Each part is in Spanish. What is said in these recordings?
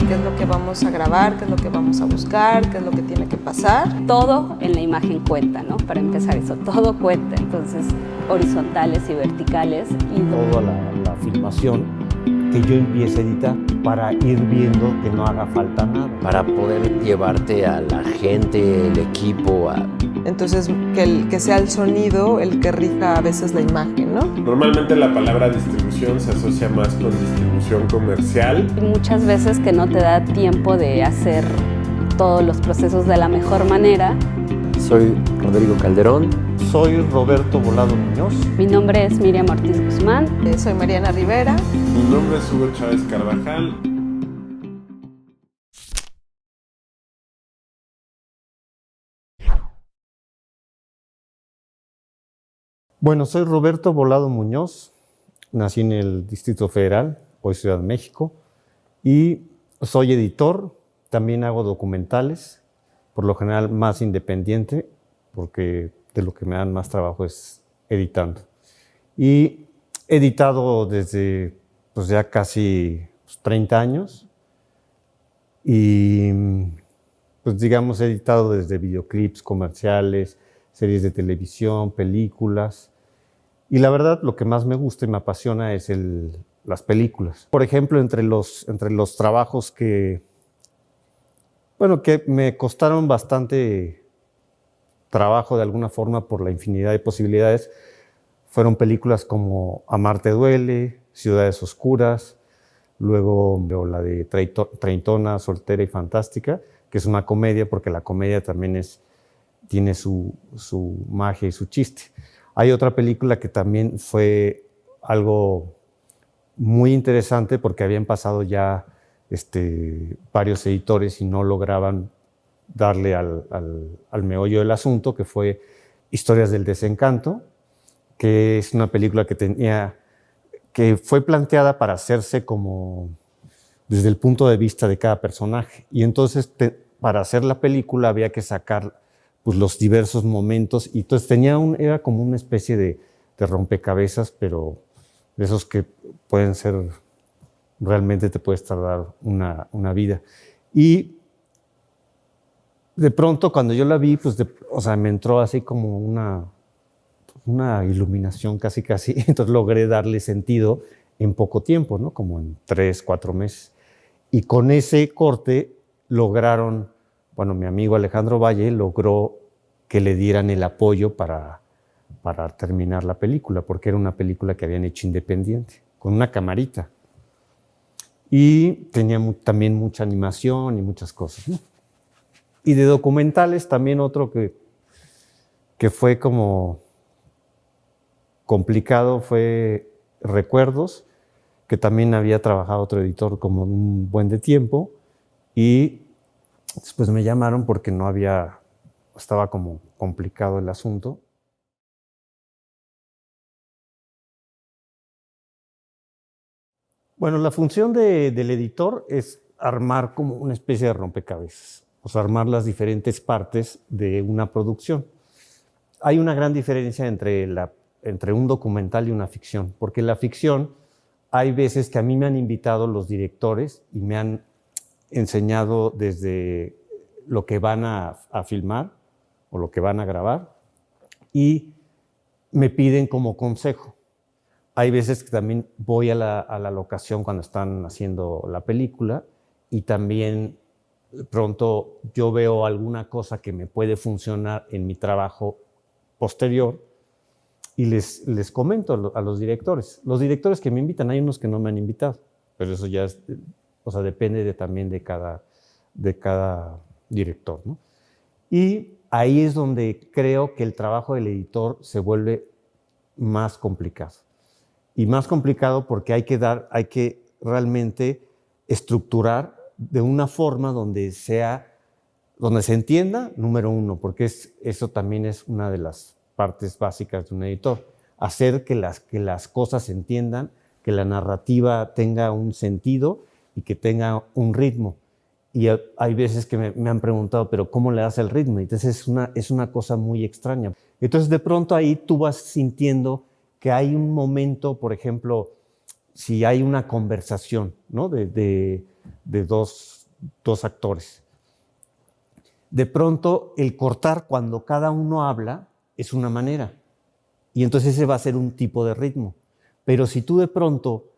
qué es lo que vamos a grabar, qué es lo que vamos a buscar, qué es lo que tiene que pasar. Todo en la imagen cuenta, ¿no? Para empezar eso, todo cuenta. Entonces, horizontales y verticales. Y toda la filmación que yo empiece a editar para ir viendo que no haga falta nada. Para poder llevarte a la gente, el equipo, Entonces, que sea el sonido el que rija a veces la imagen, ¿no? Normalmente la palabra distribución se asocia más con distribución comercial. Y muchas veces que no te da tiempo de hacer todos los procesos de la mejor manera. Soy Rodrigo Calderón. Soy Roberto Volado Muñoz. Mi nombre es Miriam Ortiz Guzmán. Soy Mariana Rivera. Mi nombre es Hugo Chávez Carvajal. Bueno, soy Roberto Volado Muñoz. Nací en el Distrito Federal, hoy Ciudad de México, y soy editor. También hago documentales, por lo general más independiente, porque de lo que me dan más trabajo es editando. Y he editado desde pues, ya casi 30 años y pues digamos he editado desde videoclips, comerciales, series de televisión, películas. Y la verdad lo que más me gusta y me apasiona es las películas. Por ejemplo, entre los trabajos que me costaron bastante trabajo de alguna forma por la infinidad de posibilidades, fueron películas como Amarte duele, Ciudades oscuras, luego la de Treintona, soltera y fantástica, que es una comedia, porque la comedia también tiene su magia y su chiste. Hay otra película que también fue algo muy interesante porque habían pasado ya varios editores y no lograban darle al meollo del asunto, que fue Historias del desencanto, que es una película que fue planteada para hacerse como desde el punto de vista de cada personaje. Y entonces para hacer la película había que sacar pues, los diversos momentos, y entonces era como una especie de rompecabezas, pero de esos que pueden ser, realmente te puedes tardar una vida. Y de pronto cuando yo la vi, pues me entró así como una iluminación casi, entonces logré darle sentido en poco tiempo, ¿no? Como en 3, 4 meses. Y con ese corte lograron, mi amigo Alejandro Valle logró que le dieran el apoyo para terminar la película, porque era una película que habían hecho independiente, con una camarita. Y tenía también mucha animación y muchas cosas, ¿no? Y de documentales también otro que fue como complicado fue Recuerdos, que también había trabajado otro editor como un buen de tiempo, y después me llamaron porque estaba como complicado el asunto. Bueno, la función del editor es armar como una especie de rompecabezas, o sea, armar las diferentes partes de una producción. Hay una gran diferencia entre un documental y una ficción, porque la ficción hay veces que a mí me han invitado los directores y me han enseñado desde lo que van a filmar o lo que van a grabar y me piden como consejo. Hay veces que también voy a la locación cuando están haciendo la película y también pronto yo veo alguna cosa que me puede funcionar en mi trabajo posterior y les comento a los directores. Los directores que me invitan, hay unos que no me han invitado, pero eso ya depende también de cada director, ¿no? Y ahí es donde creo que el trabajo del editor se vuelve más complicado. Y más complicado porque hay que realmente estructurar de una forma donde se entienda, número uno, porque eso también es una de las partes básicas de un editor, hacer que las cosas se entiendan, que la narrativa tenga un sentido y que tenga un ritmo. Y hay veces que me han preguntado, ¿pero cómo le das el ritmo? Entonces es una cosa muy extraña. Entonces de pronto ahí tú vas sintiendo que hay un momento, por ejemplo, si hay una conversación, ¿no? de dos dos actores. De pronto, el cortar cuando cada uno habla es una manera, y entonces ese va a ser un tipo de ritmo. Pero si tú de pronto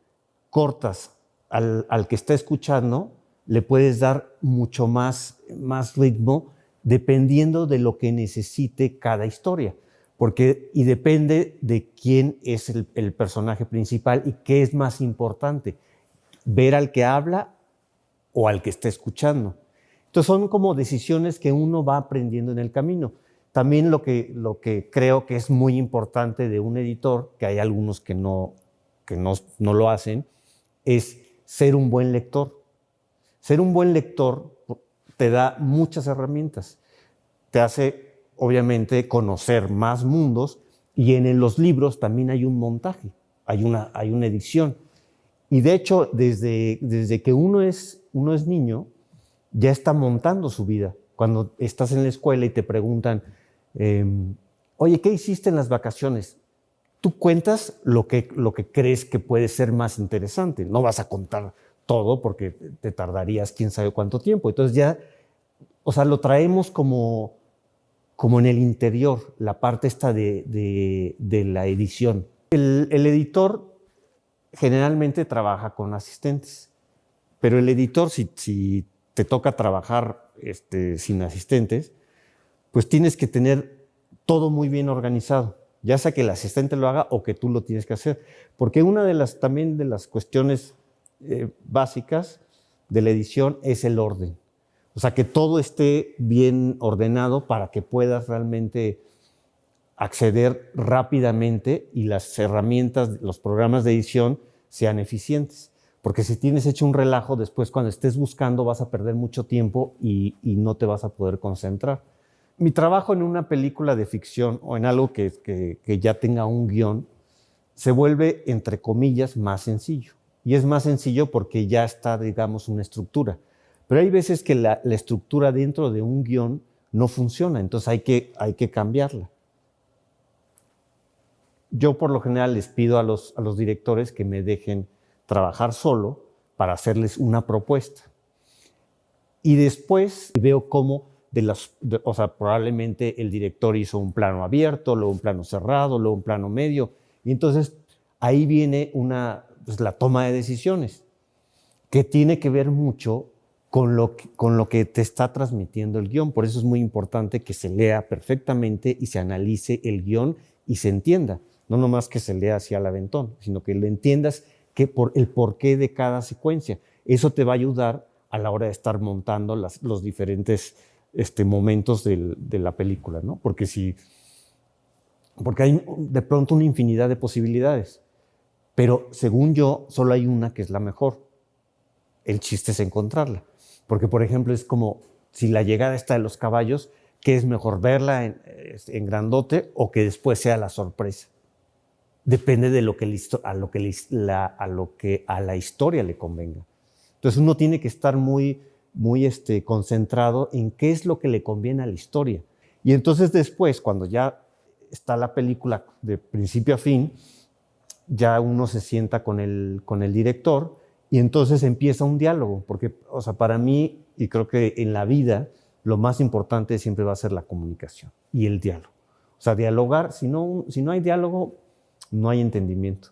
cortas al que está escuchando, le puedes dar mucho más ritmo dependiendo de lo que necesite cada historia. Y depende de quién es el personaje principal y qué es más importante, ver al que habla o al que está escuchando. Entonces son como decisiones que uno va aprendiendo en el camino. También lo que creo que es muy importante de un editor, que hay algunos que no lo hacen, es ser un buen lector. Ser un buen lector te da muchas herramientas. Te hace, obviamente, conocer más mundos, y en los libros también hay un montaje, hay una edición. Y de hecho, desde que uno es niño, ya está montando su vida. Cuando estás en la escuela y te preguntan, oye, ¿qué hiciste en las vacaciones? Tú cuentas lo que crees que puede ser más interesante. No vas a contar todo porque te tardarías quién sabe cuánto tiempo. Entonces ya, o sea, lo traemos como en el interior, la parte esta de la edición. El editor generalmente trabaja con asistentes, pero el editor, si te toca trabajar sin asistentes, pues tienes que tener todo muy bien organizado, ya sea que el asistente lo haga o que tú lo tienes que hacer. Porque una también de las cuestiones básicas de la edición es el orden. O sea, que todo esté bien ordenado para que puedas realmente acceder rápidamente y las herramientas, los programas de edición sean eficientes. Porque si tienes hecho un relajo, después cuando estés buscando vas a perder mucho tiempo y no te vas a poder concentrar. Mi trabajo en una película de ficción o en algo que ya tenga un guión se vuelve, entre comillas, más sencillo. Y es más sencillo porque ya está, digamos, una estructura. Pero hay veces que la estructura dentro de un guión no funciona, entonces hay que cambiarla. Yo por lo general les pido a los directores que me dejen trabajar solo para hacerles una propuesta. Y después veo cómo, o sea, probablemente el director hizo un plano abierto, luego un plano cerrado, luego un plano medio. Y entonces ahí viene pues, la toma de decisiones, que tiene que ver mucho con lo que te está transmitiendo el guión. Por eso es muy importante que se lea perfectamente y se analice el guión y se entienda. No nomás que se lea hacia el aventón, sino que lo entiendas el porqué de cada secuencia. Eso te va a ayudar a la hora de estar montando los diferentes momentos de la película, ¿no? Porque hay de pronto una infinidad de posibilidades, pero según yo, solo hay una que es la mejor. El chiste es encontrarla. Porque, por ejemplo, es como si la llegada está de los caballos, ¿qué es mejor, verla en grandote o que después sea la sorpresa? Depende de a la historia le convenga. Entonces uno tiene que estar muy concentrado en qué es lo que le conviene a la historia. Y entonces después, cuando ya está la película de principio a fin, ya uno se sienta con el director y entonces empieza un diálogo. Porque, o sea, para mí, y creo que en la vida, lo más importante siempre va a ser la comunicación y el diálogo. O sea, dialogar, si no hay diálogo, no hay entendimiento.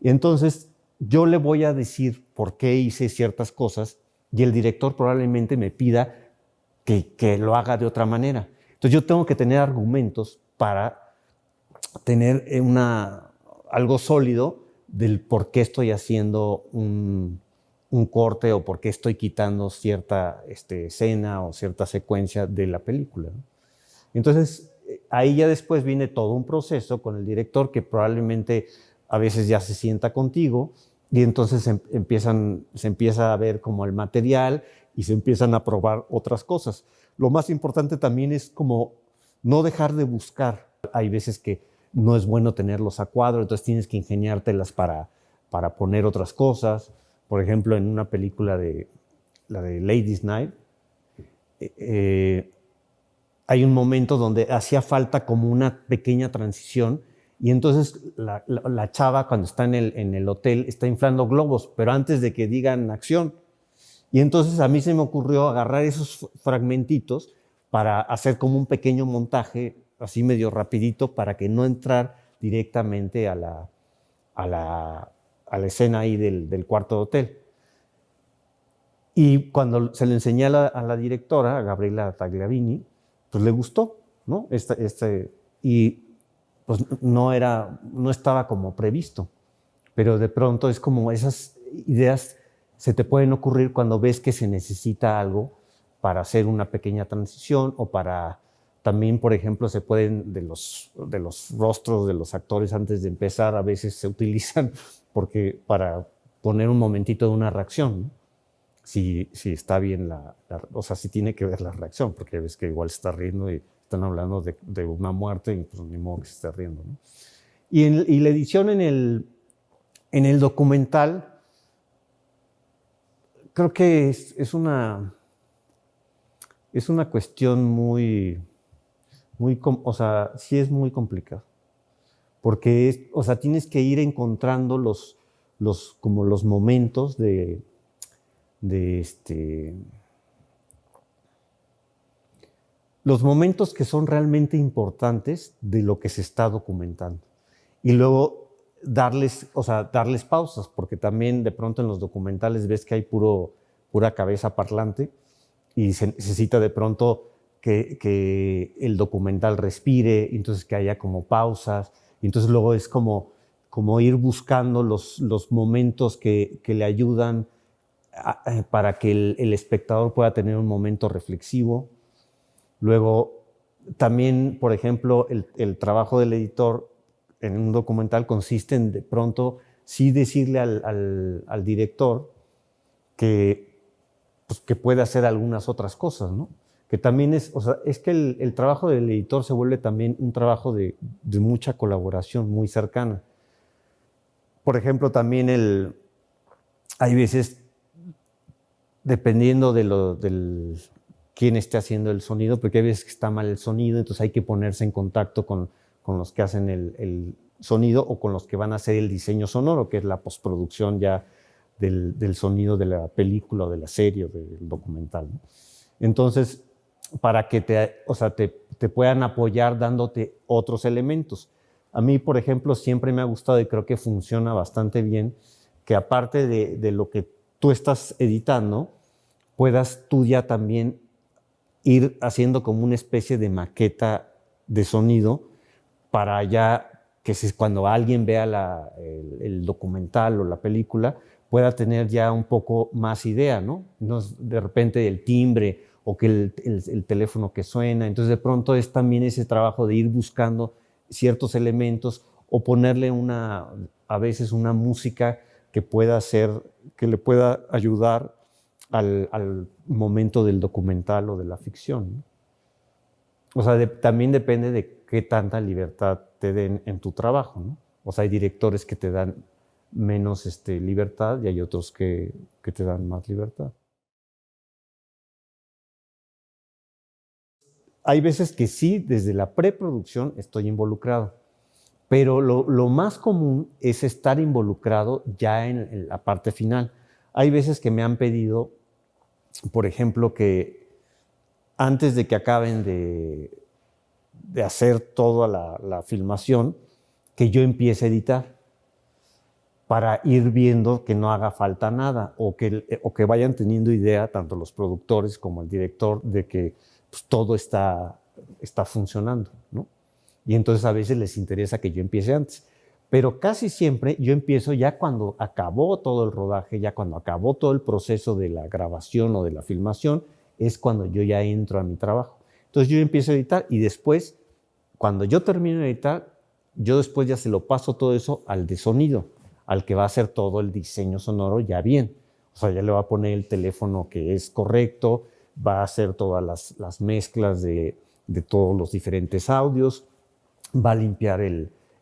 Y entonces yo le voy a decir por qué hice ciertas cosas y el director probablemente me pida que lo haga de otra manera. Entonces yo tengo que tener argumentos para tener algo sólido del por qué estoy haciendo un corte o por qué estoy quitando cierta escena o cierta secuencia de la película, ¿no? Entonces, ahí ya después viene todo un proceso con el director que probablemente a veces ya se sienta contigo y entonces se empieza a ver como el material y se empiezan a probar otras cosas. Lo más importante también es como no dejar de buscar. Hay veces que no es bueno tenerlos a cuadro, entonces tienes que ingeniártelas para poner otras cosas. Por ejemplo, en una película la de Ladies Night, hay un momento donde hacía falta como una pequeña transición y entonces la chava cuando está en el hotel está inflando globos, pero antes de que digan acción. Y entonces a mí se me ocurrió agarrar esos fragmentitos para hacer como un pequeño montaje, así medio rapidito, para que no entrar directamente a la escena ahí del cuarto de hotel. Y cuando se le enseñé a la directora, a Gabriela Tagliavini, pues le gustó, ¿no? Y pues no estaba como previsto, pero de pronto es como esas ideas se te pueden ocurrir cuando ves que se necesita algo para hacer una pequeña transición o para también, por ejemplo, se pueden de los rostros de los actores antes de empezar a veces se utilizan porque para poner un momentito de una reacción, ¿no? Si está bien o sea, si tiene que ver la reacción, porque ves que igual se está riendo y están hablando de una muerte y pues ni modo que se esté riendo, ¿no? Y la edición en el documental creo que es una cuestión muy, o sea, sí es muy complicado, porque o sea, tienes que ir encontrando como los momentos los momentos que son realmente importantes de lo que se está documentando. Y luego darles pausas, porque también de pronto en los documentales ves que hay pura cabeza parlante y se necesita de pronto que el documental respire, entonces que haya como pausas, y entonces luego es como ir buscando los momentos que le ayudan para que el espectador pueda tener un momento reflexivo. Luego, también, por ejemplo, el trabajo del editor en un documental consiste en de pronto sí decirle al director que puede hacer algunas otras cosas, ¿no? Que también o sea, es que el trabajo del editor se vuelve también un trabajo de mucha colaboración, muy cercana. Por ejemplo, también hay veces, dependiendo de quién esté haciendo el sonido, porque hay veces que está mal el sonido, entonces hay que ponerse en contacto con los que hacen el sonido o con los que van a hacer el diseño sonoro, que es la postproducción ya del sonido de la película o de la serie o del documental, ¿no? Entonces, para que te puedan apoyar dándote otros elementos. A mí, por ejemplo, siempre me ha gustado y creo que funciona bastante bien que aparte de lo que tú estás editando, puedas tú ya también ir haciendo como una especie de maqueta de sonido para ya que cuando alguien vea el documental o la película pueda tener ya un poco más idea, ¿no? No de repente el timbre o que el teléfono que suena. Entonces de pronto es también ese trabajo de ir buscando ciertos elementos o ponerle a veces una música que le pueda ayudar al momento del documental o de la ficción, ¿no? O sea, también depende de qué tanta libertad te den en tu trabajo, ¿no? O sea, hay directores que te dan menos libertad y hay otros que te dan más libertad. Hay veces que sí, desde la preproducción estoy involucrado, pero lo más común es estar involucrado ya en la parte final. Hay veces que me han pedido, por ejemplo, que antes de que acaben de hacer toda la filmación, que yo empiece a editar para ir viendo que no haga falta nada o que vayan teniendo idea, tanto los productores como el director, de que pues, todo está funcionando, ¿no? Y entonces a veces les interesa que yo empiece antes. Pero casi siempre yo empiezo ya cuando acabó todo el rodaje, ya cuando acabó todo el proceso de la grabación o de la filmación, es cuando yo ya entro a mi trabajo. Entonces yo empiezo a editar y después, cuando yo termino de editar, yo después ya se lo paso todo eso al de sonido, al que va a hacer todo el diseño sonoro ya bien. O sea, ya le va a poner el teléfono que es correcto, va a hacer todas las mezclas de todos los diferentes audios, va a limpiar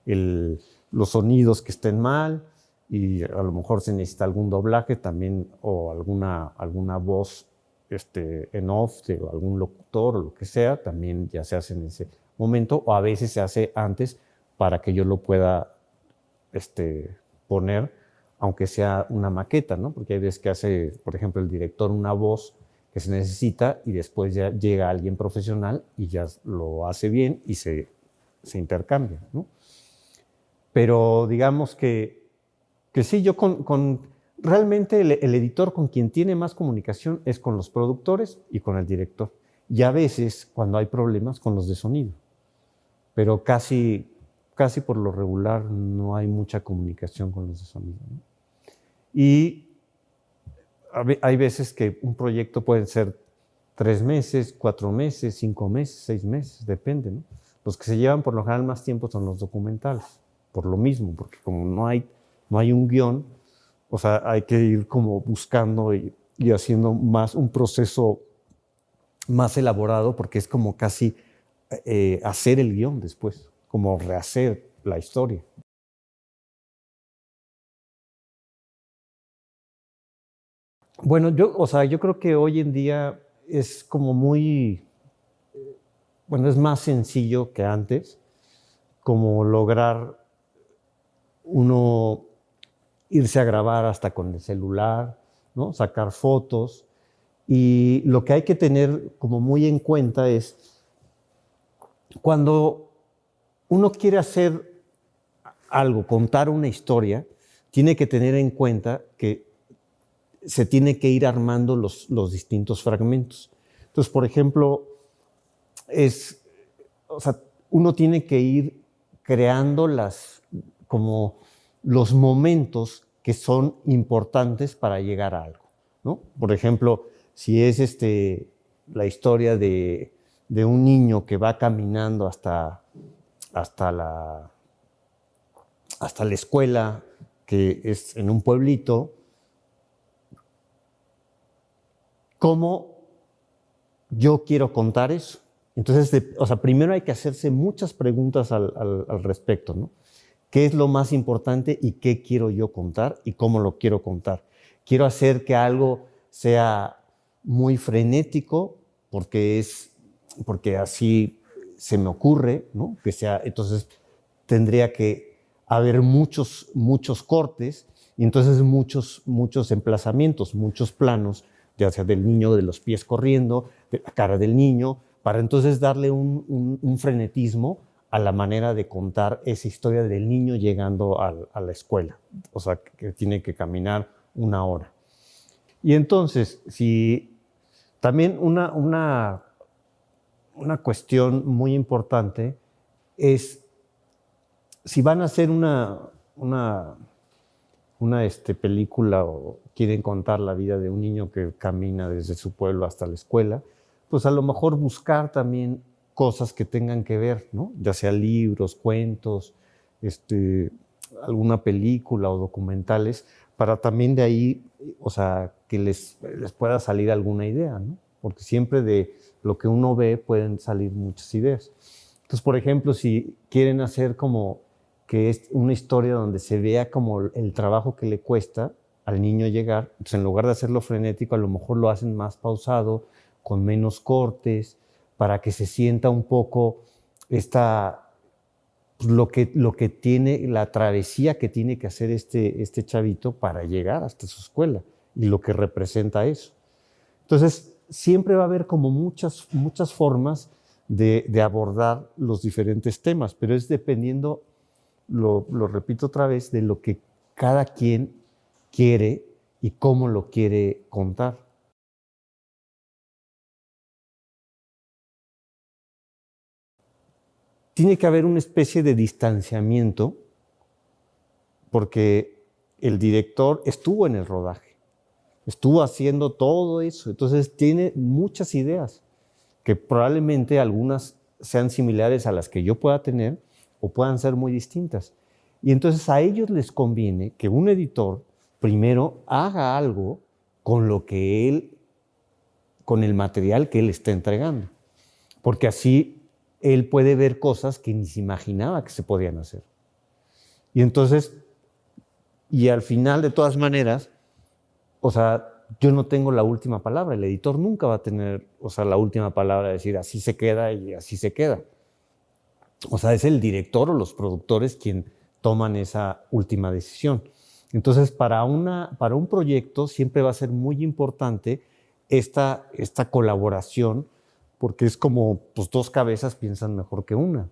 los sonidos que estén mal y a lo mejor se necesita algún doblaje también o alguna voz en off de algún locutor o lo que sea, también ya se hace en ese momento o a veces se hace antes para que yo lo pueda poner aunque sea una maqueta, ¿no? Porque hay veces que hace, por ejemplo, el director una voz que se necesita y después ya llega alguien profesional y ya lo hace bien y se intercambia, ¿no? Pero digamos que sí, yo realmente el editor con quien tiene más comunicación es con los productores y con el director. Y a veces, cuando hay problemas, con los de sonido. Pero casi por lo regular no hay mucha comunicación con los de sonido, ¿no? Y hay veces que un proyecto puede ser 3 meses, 4 meses, 5 meses, 6 meses, depende, ¿no? Los que se llevan por lo general más tiempo son los documentales, por lo mismo, porque como no hay un guión, o sea, hay que ir como buscando y haciendo más un proceso más elaborado, porque es como casi hacer el guión después, como rehacer la historia. Bueno, yo creo que hoy en día es como bueno, es más sencillo que antes, como lograr uno irse a grabar hasta con el celular, ¿no? Sacar fotos. Y lo que hay que tener como muy en cuenta es cuando uno quiere hacer algo, contar una historia, tiene que tener en cuenta que se tiene que ir armando los distintos fragmentos. Entonces, por ejemplo, uno tiene que ir creando como los momentos que son importantes para llegar a algo, ¿no? Por ejemplo, si es la historia de un niño que va caminando hasta la escuela, que es en un pueblito, ¿cómo yo quiero contar eso? Entonces, primero hay que hacerse muchas preguntas al respecto, ¿no? ¿Qué es lo más importante y qué quiero yo contar y cómo lo quiero contar? Quiero hacer que algo sea muy frenético porque así se me ocurre, ¿no? Entonces tendría que haber muchos cortes y entonces muchos emplazamientos, muchos planos, ya sea del niño, de los pies corriendo, de la cara del niño, para entonces darle un frenetismo a la manera de contar esa historia del niño llegando a la escuela. O sea, que tiene que caminar 1 hora. Y entonces, también una cuestión muy importante es, si van a hacer una película o quieren contar la vida de un niño que camina desde su pueblo hasta la escuela, pues a lo mejor buscar también cosas que tengan que ver, ¿no? Ya sea libros, cuentos, alguna película o documentales, para también de ahí, o sea, que les pueda salir alguna idea, ¿no? Porque siempre de lo que uno ve pueden salir muchas ideas. Entonces, por ejemplo, si quieren hacer como que es una historia donde se vea como el trabajo que le cuesta al niño llegar, pues en lugar de hacerlo frenético, a lo mejor lo hacen más pausado, con menos cortes, para que se sienta un poco lo que tiene, la travesía que tiene que hacer este chavito para llegar hasta su escuela y lo que representa eso. Entonces, siempre va a haber como muchas formas de abordar los diferentes temas, pero es dependiendo, lo repito otra vez, de lo que cada quien quiere y cómo lo quiere contar. Tiene que haber una especie de distanciamiento porque el director estuvo en el rodaje, estuvo haciendo todo eso, entonces tiene muchas ideas que probablemente algunas sean similares a las que yo pueda tener o puedan ser muy distintas. Y entonces a ellos les conviene que un editor primero haga algo con con el material que él está entregando, porque así él puede ver cosas que ni se imaginaba que se podían hacer. Y entonces, y al final, de todas maneras, o sea, yo no tengo la última palabra. El editor nunca va a tener, o sea, la última palabra de decir así se queda y así se queda. O sea, es el director o los productores quien toman esa última decisión. Entonces, para un proyecto siempre va a ser muy importante esta colaboración, porque es como pues, dos cabezas piensan mejor que una.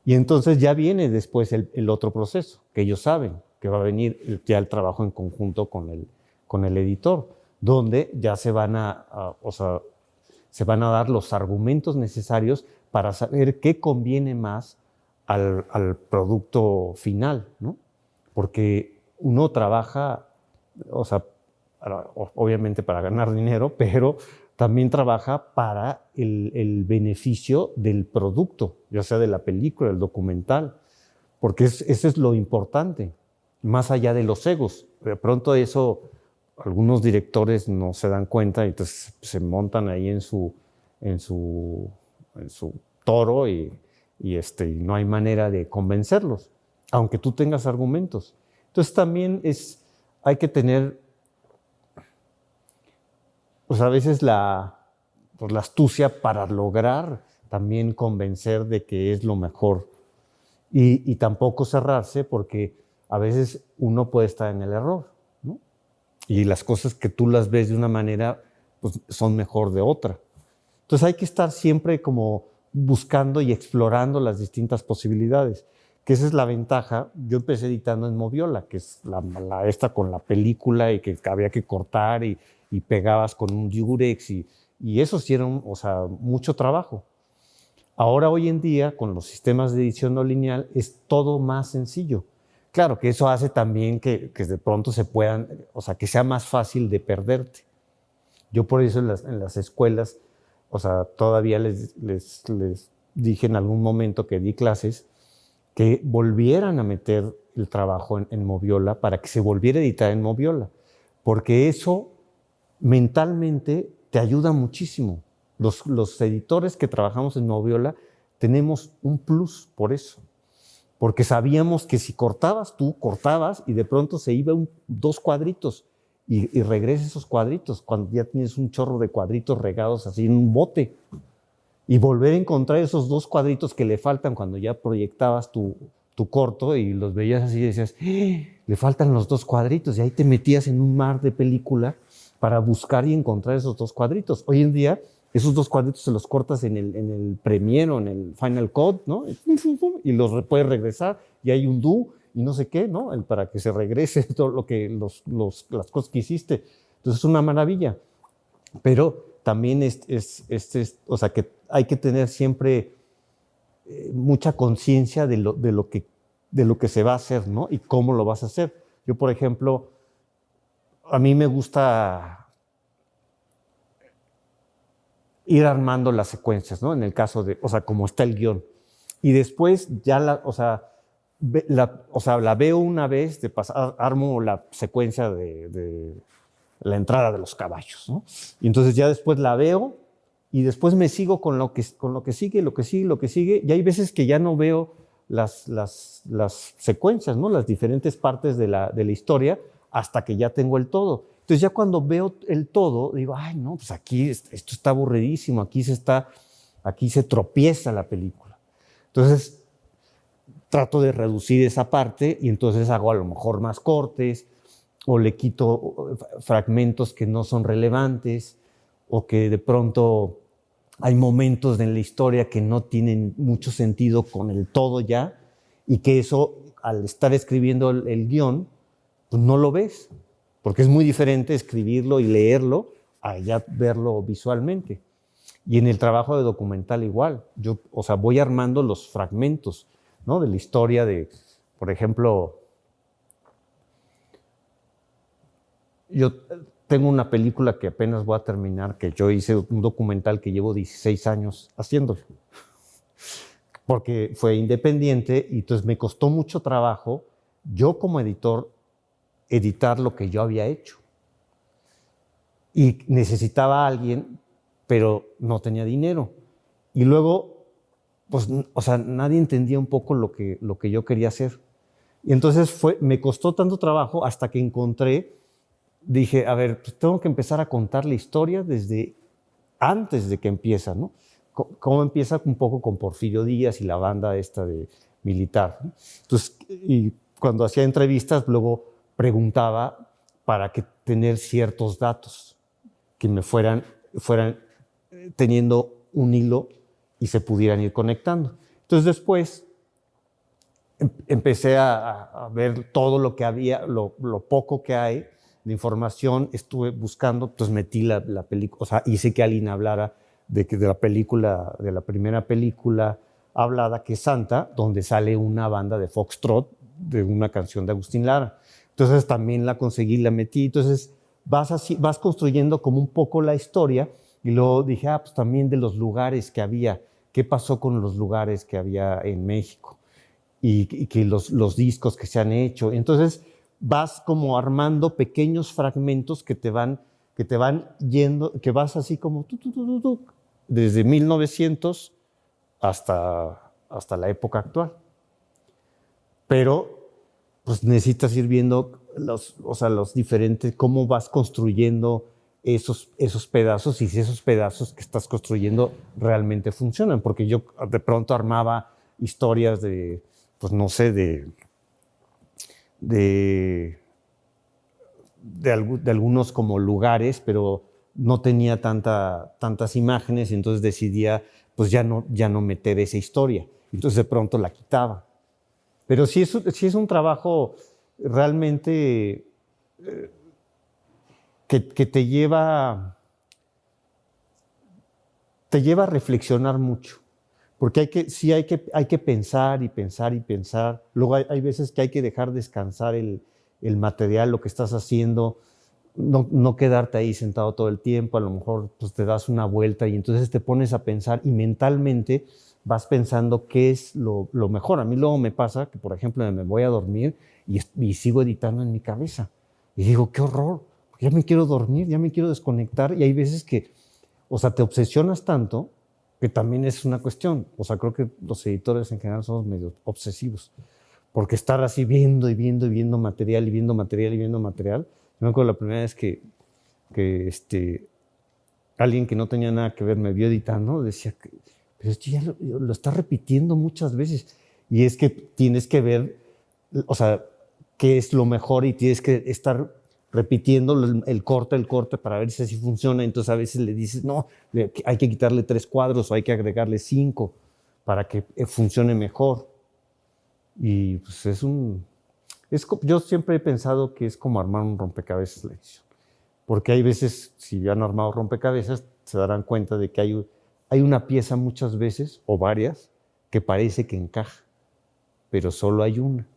Y entonces ya viene después el otro proceso, que ellos saben que va a venir ya el trabajo en conjunto con el editor, donde ya se van a dar los argumentos necesarios para saber qué conviene más al producto final, ¿no? Porque uno trabaja, obviamente para ganar dinero, pero también trabaja para el beneficio del producto, ya sea de la película, el documental, porque eso es lo importante, más allá de los egos. De pronto eso algunos directores no se dan cuenta y entonces se montan ahí en su toro y no hay manera de convencerlos, aunque tú tengas argumentos. Entonces también hay que tener, pues a veces la astucia para lograr también convencer de que es lo mejor y tampoco cerrarse, porque a veces uno puede estar en el error, ¿no? Y las cosas que tú las ves de una manera pues son mejor de otra. Entonces hay que estar siempre como buscando y explorando las distintas posibilidades, que esa es la ventaja. Yo empecé editando en Moviola, que es esta con la película y que había que cortar y pegabas con un Durex y eso sí era mucho trabajo. Ahora, hoy en día, con los sistemas de edición no lineal, es todo más sencillo. Claro que eso hace también que de pronto que sea más fácil de perderte. Yo por eso en las escuelas, todavía les dije en algún momento que di clases, que volvieran a meter el trabajo en Moviola para que se volviera a editar en Moviola, porque eso mentalmente te ayuda muchísimo. Los editores que trabajamos en Moviola tenemos un plus por eso, porque sabíamos que si cortabas y de pronto se iba dos cuadritos y regresa esos cuadritos cuando ya tienes un chorro de cuadritos regados así en un bote, y volver a encontrar esos dos cuadritos que le faltan cuando ya proyectabas tu corto y los veías así y decías, le faltan los dos cuadritos, y ahí te metías en un mar de película para buscar y encontrar esos dos cuadritos. Hoy en día esos dos cuadritos se los cortas en el Premiere o en el Final Cut, ¿no? Y los puedes regresar y hay un do y no sé qué, ¿no? Para que se regrese todo lo que las cosas que hiciste. Entonces es una maravilla. Pero también que hay que tener siempre mucha conciencia de lo que se va a hacer, ¿no? Y cómo lo vas a hacer. Yo, por ejemplo, a mí me gusta ir armando las secuencias, ¿no? En el caso de, como está el guión. Y después ya la veo una vez, armo la secuencia de la entrada de los caballos, ¿no? Y entonces ya después la veo y después me sigo con lo que sigue, lo que sigue. Y hay veces que ya no veo las secuencias, ¿no? Las diferentes partes de la historia hasta que ya tengo el todo. Entonces ya cuando veo el todo, digo, ay, no, pues aquí esto está aburridísimo, aquí se tropieza la película. Entonces trato de reducir esa parte y entonces hago a lo mejor más cortes o le quito fragmentos que no son relevantes o que de pronto hay momentos en la historia que no tienen mucho sentido con el todo ya y que eso, al estar escribiendo el guión, pues no lo ves, porque es muy diferente escribirlo y leerlo a ya verlo visualmente. Y en el trabajo de documental igual, yo voy armando los fragmentos, ¿no? De la historia por ejemplo, yo tengo una película que apenas voy a terminar, que yo hice un documental que llevo 16 años haciéndolo, porque fue independiente y entonces me costó mucho trabajo, yo como editor, editar lo que yo había hecho. Y necesitaba a alguien, pero no tenía dinero. Y luego, pues, nadie entendía un poco lo que yo quería hacer. Y entonces me costó tanto trabajo hasta que dije, a ver, pues tengo que empezar a contar la historia desde antes de que empieza, ¿no? Cómo empieza un poco con Porfirio Díaz y la banda esta de militar, ¿no? Entonces, y cuando hacía entrevistas, luego preguntaba para que tener ciertos datos que me fueran teniendo un hilo y se pudieran ir conectando. Entonces después empecé a ver todo lo que había, lo poco que hay de información, estuve buscando, pues metí la película, o sea, hice que alguien hablara de la película, de la primera película hablada, que es Santa, donde sale una banda de foxtrot de una canción de Agustín Lara. Entonces también la conseguí, la metí, entonces vas construyendo como un poco la historia, y luego dije, pues también de los lugares que había, qué pasó con los lugares que había en México, y que los discos que se han hecho. Entonces vas como armando pequeños fragmentos que te van yendo, que vas así como desde 1900 hasta la época actual. Pero pues necesitas ir viendo los diferentes, cómo vas construyendo esos pedazos, y si esos pedazos que estás construyendo realmente funcionan. Porque yo de pronto armaba historias de, pues no sé, de algunos como lugares, pero no tenía tantas imágenes, y entonces decidía pues ya no meter esa historia. Entonces de pronto la quitaba. Pero sí es un trabajo realmente que te lleva a reflexionar mucho. Porque hay que pensar y pensar y pensar. Luego hay veces que hay que dejar descansar el material, lo que estás haciendo, no quedarte ahí sentado todo el tiempo. A lo mejor pues, te das una vuelta y entonces te pones a pensar, y mentalmente vas pensando qué es lo mejor. A mí luego me pasa que, por ejemplo, me voy a dormir y sigo editando en mi cabeza. Y digo, qué horror, ya me quiero dormir, ya me quiero desconectar. Y hay veces que, o sea, te obsesionas tanto, que también es una cuestión. O sea, creo que los editores en general somos medio obsesivos, porque estar así viendo y viendo y viendo material y viendo material y viendo material. Yo me acuerdo la primera vez que alguien que no tenía nada que ver me vio editando, decía, pero esto ya lo está repitiendo muchas veces. Y es que tienes que ver, o sea, qué es lo mejor, y tienes que estar repitiendo el corte para ver si así funciona. Entonces a veces le dices, no, hay que quitarle 3 cuadros o hay que agregarle 5 para que funcione mejor. Y pues yo siempre he pensado que es como armar un rompecabezas la edición. Porque hay veces, si han armado rompecabezas, se darán cuenta de que hay una pieza muchas veces, o varias, que parece que encaja, pero solo hay una,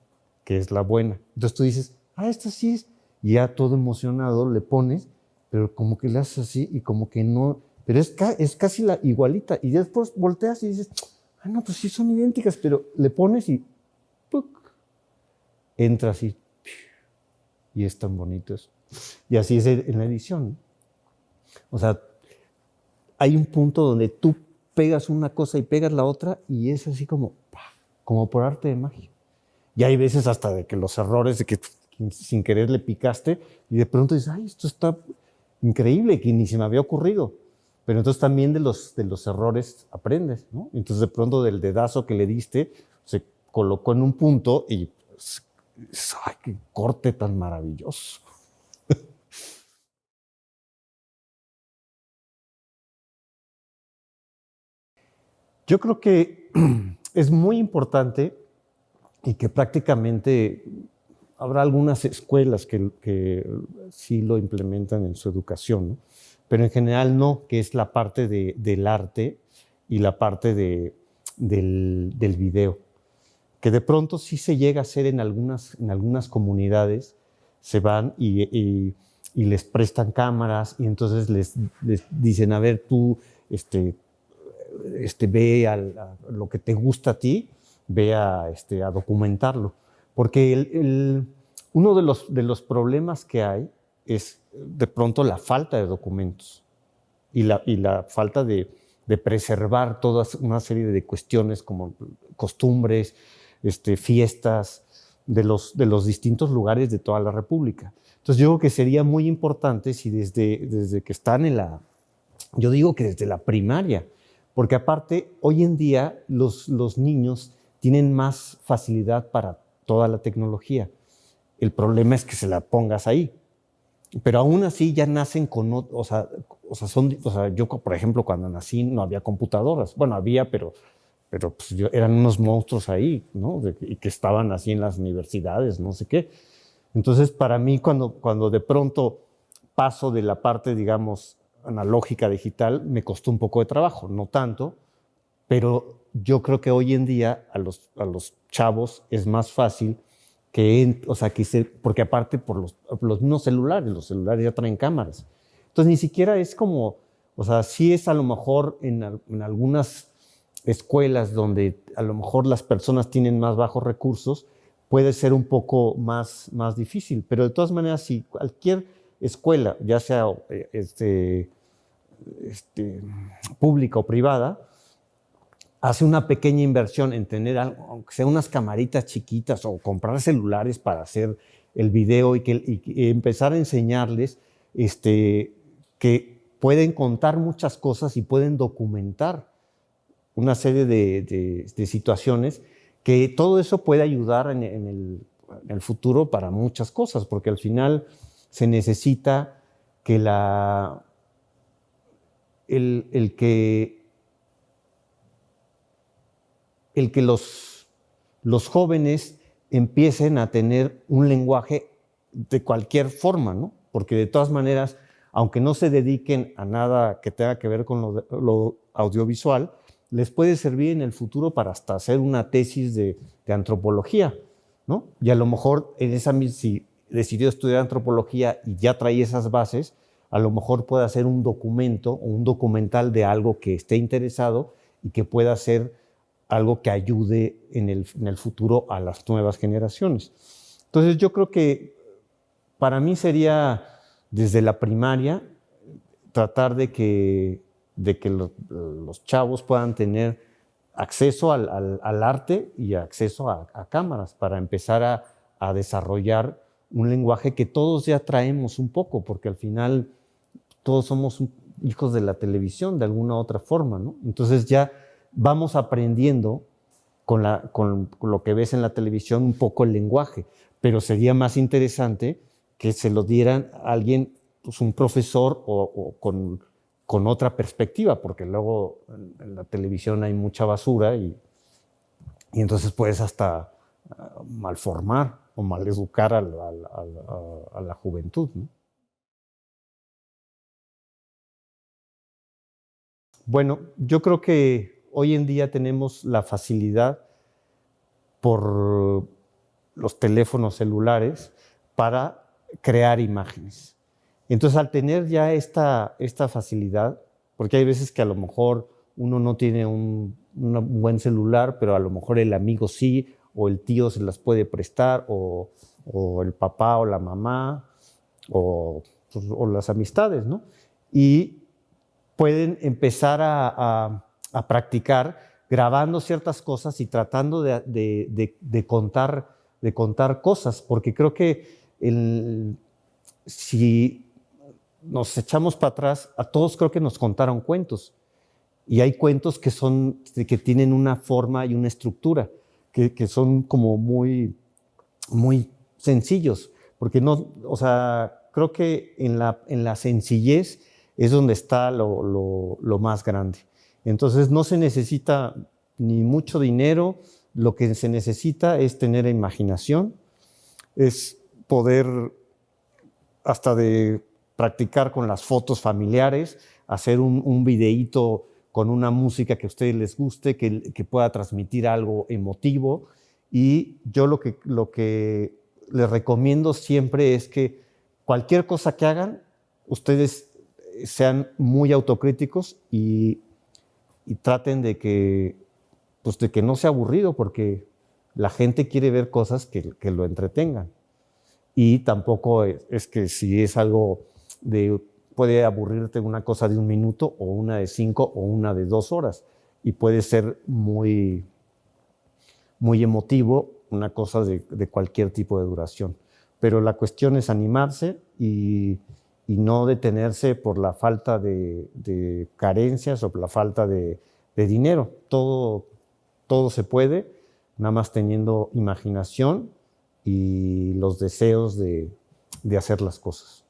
que es la buena. Entonces tú dices, esta sí es. Y ya todo emocionado le pones, pero como que le haces así y como que no, pero es casi la igualita. Y después volteas y dices, no, pues sí son idénticas, pero le pones y ¡puc! Entra así, y están bonitos. Y así es en la edición. O sea, hay un punto donde tú pegas una cosa y pegas la otra, y es así como por arte de magia. Y hay veces hasta de que los errores, de que sin querer le picaste, y de pronto dices, esto está increíble, que ni se me había ocurrido. Pero entonces también de los errores aprendes, ¿no? Entonces de pronto del dedazo que le diste, se colocó en un punto y ¡ay, qué corte tan maravilloso! Yo creo que es muy importante, y que prácticamente habrá algunas escuelas que sí lo implementan en su educación, ¿no? Pero en general no, que es la parte del arte y la parte del video, que de pronto sí se llega a hacer en algunas comunidades. Se van y les prestan cámaras, y entonces les dicen, a ver, tú ve a lo que te gusta a ti, ve a documentarlo. Porque uno de los problemas que hay es de pronto la falta de documentos y la falta de preservar toda una serie de cuestiones como costumbres, fiestas de los distintos lugares de toda la República. Entonces yo creo que sería muy importante si desde que están yo digo que desde la primaria, porque aparte hoy en día los niños tienen más facilidad para toda la tecnología. El problema es que se la pongas ahí. Pero aún así ya nacen con, yo, por ejemplo, cuando nací no había computadoras. Bueno, había, pero pues eran unos monstruos ahí, ¿no? Y que estaban así en las universidades, no sé qué. Entonces, para mí, cuando de pronto paso de la parte, digamos, analógica digital, me costó un poco de trabajo, no tanto, pero yo creo que hoy en día a los chavos es más fácil porque aparte por los mismos celulares, los celulares ya traen cámaras. Entonces ni siquiera es como, sí es a lo mejor en algunas escuelas donde a lo mejor las personas tienen más bajos recursos, puede ser un poco más difícil, pero de todas maneras, si cualquier escuela, ya sea pública o privada, hace una pequeña inversión en tener, aunque sea unas camaritas chiquitas o comprar celulares para hacer el video y empezar a enseñarles que pueden contar muchas cosas y pueden documentar una serie de situaciones, que todo eso puede ayudar en el futuro para muchas cosas, porque al final se necesita que el que los jóvenes empiecen a tener un lenguaje de cualquier forma, ¿no? Porque de todas maneras, aunque no se dediquen a nada que tenga que ver con lo audiovisual, les puede servir en el futuro para hasta hacer una tesis de antropología, ¿no? Y a lo mejor si decidió estudiar antropología y ya trae esas bases, a lo mejor puede hacer un documento o un documental de algo que esté interesado y que pueda ser algo que ayude en el futuro a las nuevas generaciones. Entonces yo creo que para mí sería desde la primaria tratar de que los chavos puedan tener acceso al arte y acceso a cámaras para empezar a desarrollar un lenguaje que todos ya traemos un poco, porque al final todos somos hijos de la televisión de alguna u otra forma, ¿no? Entonces ya vamos aprendiendo con lo que ves en la televisión un poco el lenguaje, pero sería más interesante que se lo dieran a alguien, pues un profesor o con otra perspectiva, porque luego en la televisión hay mucha basura y entonces puedes hasta malformar o maleducar a la juventud, ¿no? Bueno, yo creo que hoy en día tenemos la facilidad por los teléfonos celulares para crear imágenes. Entonces, al tener ya esta facilidad, porque hay veces que a lo mejor uno no tiene un buen celular, pero a lo mejor el amigo sí, o el tío se las puede prestar, o el papá o la mamá, o las amistades, ¿no? Y pueden empezar a practicar grabando ciertas cosas y tratando de contar cosas, porque creo que si nos echamos para atrás, a todos creo que nos contaron cuentos, y hay cuentos que tienen una forma y una estructura, que son como muy, muy sencillos, porque creo que en la sencillez es donde está lo más grande. Entonces no se necesita ni mucho dinero, lo que se necesita es tener imaginación, es poder hasta de practicar con las fotos familiares, hacer un videíto con una música que a ustedes les guste, que pueda transmitir algo emotivo. Y yo lo que les recomiendo siempre es que cualquier cosa que hagan, ustedes sean muy autocríticos y traten de que no sea aburrido, porque la gente quiere ver cosas que lo entretengan. Y tampoco es que si es algo puede aburrirte una cosa de 1 minuto o una de 5 o una de 2 horas, y puede ser muy, muy emotivo una cosa de cualquier tipo de duración. Pero la cuestión es animarse y no detenerse por la falta de carencias o por la falta de dinero. Todo se puede, nada más teniendo imaginación y los deseos de hacer las cosas.